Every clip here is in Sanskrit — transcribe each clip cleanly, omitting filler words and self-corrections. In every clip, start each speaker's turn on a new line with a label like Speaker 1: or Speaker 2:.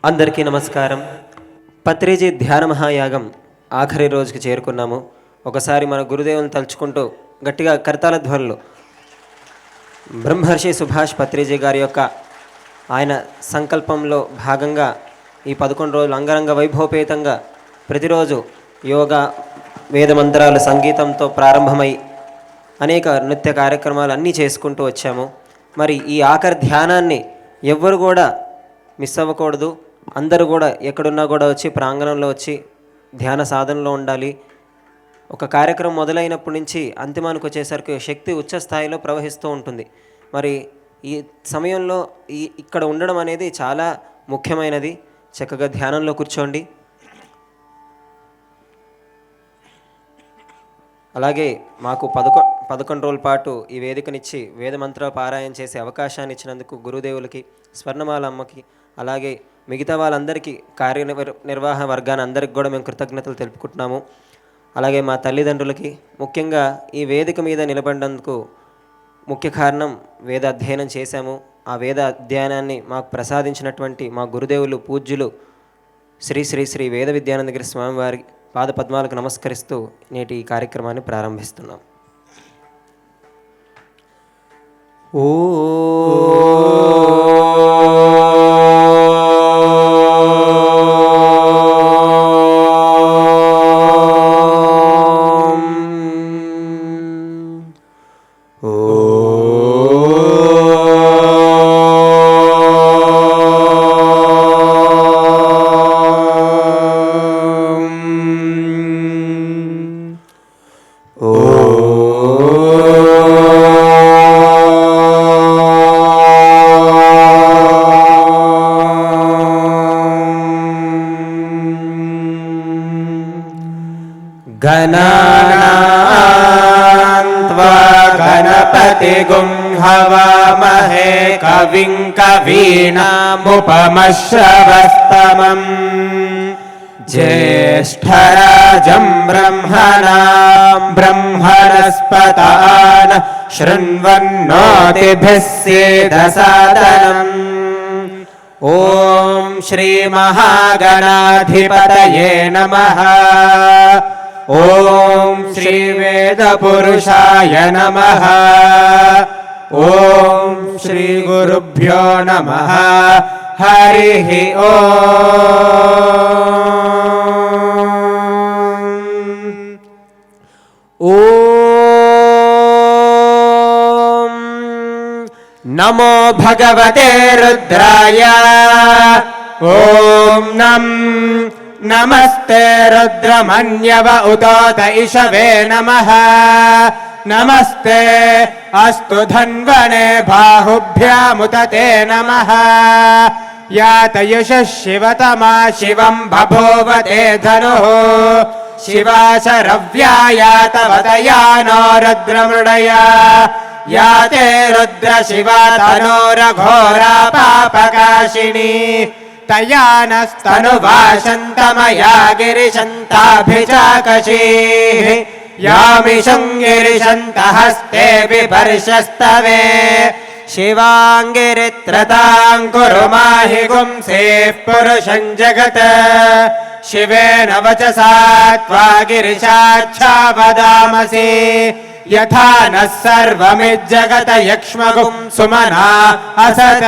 Speaker 1: అందరికీ నమస్కారం. పత్రిజీ ధ్యాన మహాయాగం ఆఖరి రోజుకి చేరుకున్నాము. ఒకసారి మన గురుదేవుని తలుచుకుంటూ గట్టిగా కర్తాల ధ్వనులు బ్రహ్మర్షి సుభాష్ పత్రిజీ గారి యొక్క ఆయన సంకల్పంలో భాగంగా ఈ 11 రోజులు అంగరంగ వైభవపేతంగా ప్రతిరోజు యోగా, వేద మంత్రాలు, సంగీతంతో ప్రారంభమై అనేక నృత్య కార్యక్రమాలు అన్నీ చేసుకుంటూ వచ్చాము. మరి ఈ ఆఖరి ధ్యానాన్ని ఎవ్వరు కూడా మిస్ అవ్వకూడదు. అందరూ కూడా ఎక్కడున్నా కూడా వచ్చి ప్రాంగణంలో వచ్చి ధ్యాన సాధనలో ఉండాలి. ఒక కార్యక్రమం మొదలైనప్పటి నుంచి అంతిమానికి వచ్చేసరికి శక్తి ఉచ్చ స్థాయిలో ప్రవహిస్తూ ఉంటుంది. మరి ఈ సమయంలో ఇక్కడ ఉండడం అనేది చాలా ముఖ్యమైనది. చక్కగా ధ్యానంలో కూర్చోండి. అలాగే మాకు 11 రోజుల పాటు ఈ వేదికనిచ్చి వేద మంత్రాలు పారాయణ చేసే అవకాశాన్ని ఇచ్చినందుకు గురుదేవులకి, స్వర్ణమాల అమ్మకి, అలాగే మిగతా వాళ్ళందరికీ కార్యనిర్వాహ వర్గాన్ని అందరికి కూడా మేము కృతజ్ఞతలు తెలుపుకుంటున్నాము. అలాగే మా తల్లిదండ్రులకి, ముఖ్యంగా ఈ వేదిక మీద నిలబడినందుకు ముఖ్య కారణం వేద అధ్యయనం చేశాము. ఆ వేద అధ్యయనాన్ని మాకు ప్రసాదించినటువంటి మా గురుదేవులు పూజ్యులు శ్రీ శ్రీ శ్రీ వేద విద్యానందగిరి స్వామివారి పాద పద్మాలకు నమస్కరిస్తూ నేటి ఈ కార్యక్రమాన్ని ప్రారంభిస్తున్నాం. ఓ
Speaker 2: गणानान्त्वा गणपतिगुं हवामहे कविं कवीनामुपमश्रवस्तमम् ज्येष्ठराजं ब्रह्मणां ब्रह्मणस्पतान् शृण्वन्नोतिभिः सीदसादनम् ॐ श्रीमहागणाधिपतये नमः. ॐ श्रीवेदपुरुषाय नमः. ॐ श्रीगुरुभ्यो नमः. हरिः ॐ. नमो भगवते रुद्राय. ॐ नमस्ते रुद्रमन्यव उदोत इषवे नमः. नमस्ते अस्तु धन्वने बाहुभ्यामुदते नमः. यात यशः शिवतमा शिवं बभूवते धनुः. शिवाशरव्या यातवदया नो रुद्रमृडया. याते रुद्र शिवा तनोरघोरा पापकाशिनी. तया नस्तनुवाशन्तमया गिरिशन्ताभिचाकशीः. यामिषं गिरिशन्तहस्ते विपर्शस्तवे. शिवाङ्गिरित्रतां कुरु माहि गुंसेः पुरुषं जगत्. शिवेन वचसा त्वा गिरिशाच्छा वदामसि. यथा नः सर्वमिज्जगत यक्ष्मगुं सुमना असत्.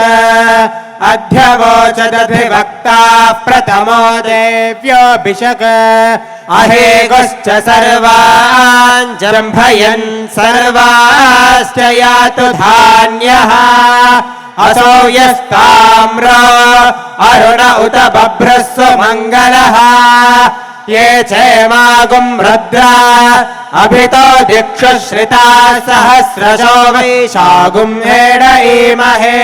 Speaker 2: अध्यवोचदभिवक्ताः प्रथमो देव्योऽभिषक्. अहेगुश्च सर्वान् जम्भयन् सर्वाश्च यातु धान्यः. असौ यस्ताम्रो अरुण उत बभ्रस्व मङ्गलः. ये चेमागुं रुद्रा अभितो दिक्षुश्रिता सहस्रशो वैशागुं हेडईमहे.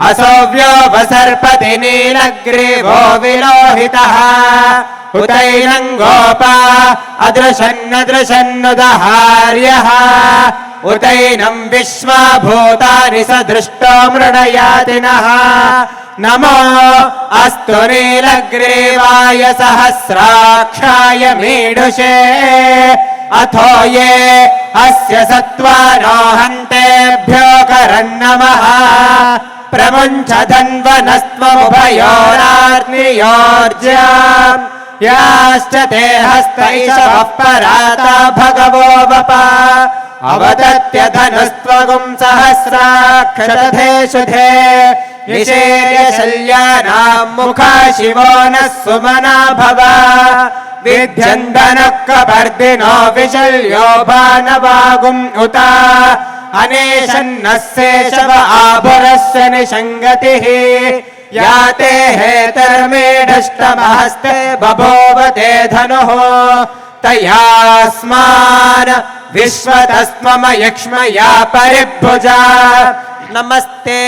Speaker 2: असौव्यो वसर्पति नीलग्रीवो विलोहितः. उतैनं गोपा अदृशन्नदृशन्नुदहार्यः. उतैनं विश्वाभूतानि सदृष्टो मृडयातिनः. नमो अस्तु नीलग्रीवाय सहस्राक्षाय मीढुषे. अथो ये अस्य सत्त्वानो हन्तेभ्यो करन्नमः. प्रमुञ्च धन्वनस्त्वमुभयोराग्नियोर्जा याश्च ते हस्त इषवः पराता भगवो वप अवदत्य धनुस्त्वगुं सहस्राक्षरथे शुधे निषेर्य शल्यानां मुखा शिवो नः सुमना भव विध्यन्दनः कपर्दिनो विशल्यो भानवागुम् उत अनेशन्नः शेषव आभुरस्य निषङ्गतिः याते हेतर्मेढष्टमहस्ते बभूव ते धनुः तयास्मान् विश्वतस्त्वमयक्ष्मया परिभुजा नमस्ते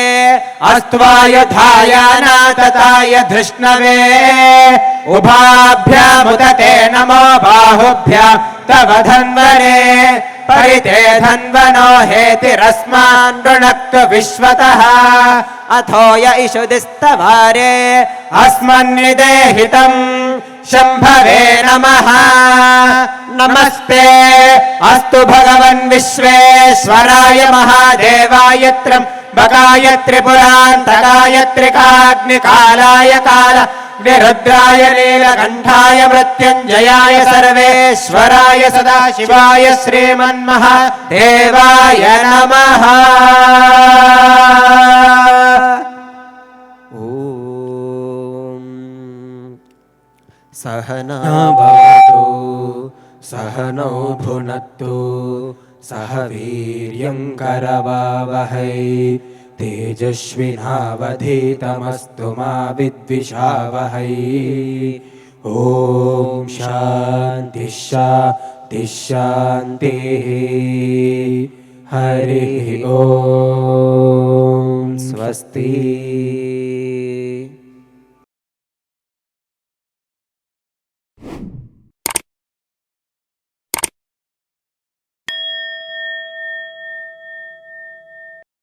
Speaker 2: अस्त्वायुधायानातताय धृष्णवे उभाभ्यामुत ते नमो बाहुभ्यां तव धन्वने परिते धन्वनो हेतिरस्मान् नृणक्तु विश्वतः अथो य इषुदिस्तवारे अस्मन्निदेहितम् शम्भवे नमः नमस्ते अस्तु भगवन् विश्वेश्वराय महादेवाय त्र्यम्बकाय त्रिपुरान्तकाय त्रिकाग्निकालाय कालाग्निरुद्राय नीलकण्ठाय मृत्युञ्जयाय सर्वेश्वराय सदाशिवाय श्रीमन्महादेवाय नमः।
Speaker 1: सहना
Speaker 2: भवतु सहनौ भुनक्तु सह वीर्यं करवावहै तेजस्विनावधीतमस्तु मा विद्विषावहै। ॐ शान्तिः शान्तिः शान्तिः। हरिः ॐ स्वस्ति।